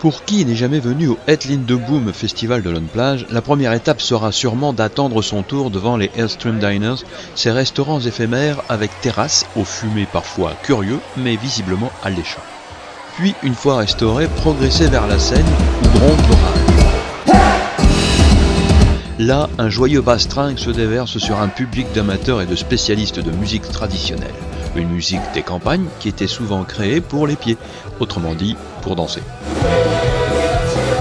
Pour qui n'est jamais venu au Het Lindeboom Festival de Lonneplage, la première étape sera sûrement d'attendre son tour devant les Airstream Diners, ces restaurants éphémères avec terrasse, aux fumées parfois curieux, mais visiblement alléchants. Puis, une fois restauré, progresser vers la scène où gronde l'orage. Là, un joyeux bastringue se déverse sur un public d'amateurs et de spécialistes de musique traditionnelle. Une musique des campagnes qui était souvent créée pour les pieds, autrement dit, pour danser.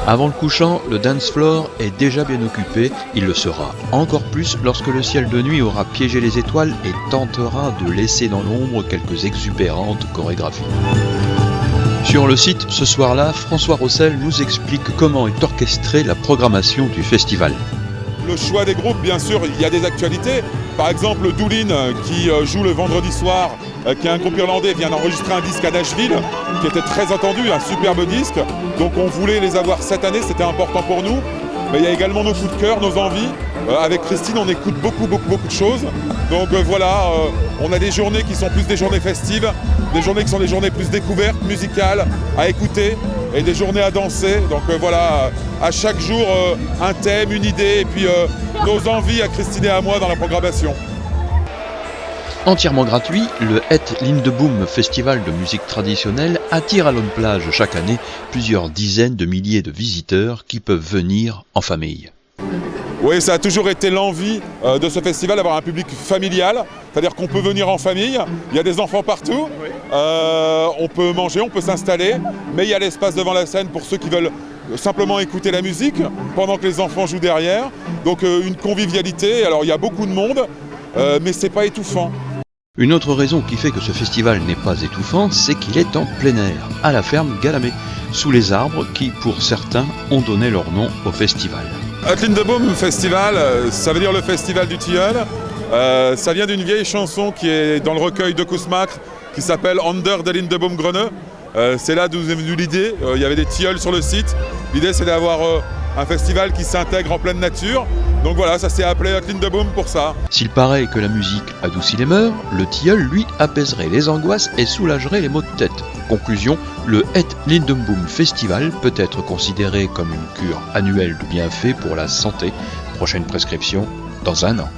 Avant le couchant, le dance floor est déjà bien occupé, il le sera encore plus lorsque le ciel de nuit aura piégé les étoiles et tentera de laisser dans l'ombre quelques exubérantes chorégraphies. Sur le site, ce soir-là, François Rossel nous explique comment est orchestrée la programmation du festival. Le choix des groupes, bien sûr, il y a des actualités. Par exemple, Doolin, qui joue le vendredi soir, qui est un groupe irlandais, vient d'enregistrer un disque à Nashville, qui était très attendu, un superbe disque. Donc on voulait les avoir cette année, c'était important pour nous. Mais il y a également nos coups de cœur, nos envies. Avec Christine, on écoute beaucoup de choses. Donc voilà, on a des journées qui sont plus des journées festives, des journées qui sont des journées plus découvertes, musicales, à écouter, et des journées à danser. Donc voilà, à chaque jour, un thème, une idée, et puis nos envies à Christine et à moi dans la programmation. Entièrement gratuit, le Het Lindeboom Festival de musique traditionnelle attire à Lonneplage chaque année plusieurs dizaines de milliers de visiteurs qui peuvent venir en famille. Oui, ça a toujours été l'envie de ce festival d'avoir un public familial, c'est-à-dire qu'on peut venir en famille, il y a des enfants partout, on peut manger, on peut s'installer, mais il y a l'espace devant la scène pour ceux qui veulent simplement écouter la musique pendant que les enfants jouent derrière. Donc une convivialité, alors il y a beaucoup de monde, mais c'est pas étouffant. Une autre raison qui fait que ce festival n'est pas étouffant, c'est qu'il est en plein air, à la ferme Galamé, sous les arbres qui, pour certains, ont donné leur nom au festival. Het Lindeboom Festival, ça veut dire le festival du tilleul. Ça vient d'une vieille chanson qui est dans le recueil de Kousmakr, qui s'appelle Onder de Lindeboom Grene. C'est là d'où est venue l'idée. Il y avait des tilleuls sur le site. L'idée, c'est d'avoir un festival qui s'intègre en pleine nature. Donc voilà, ça s'est appelé Het Lindeboom pour ça. S'il paraît que la musique adoucit les mœurs, le tilleul, lui, apaiserait les angoisses et soulagerait les maux de tête. Conclusion, le Het Lindeboom Festival peut être considéré comme une cure annuelle de bienfaits pour la santé. Prochaine prescription dans un an.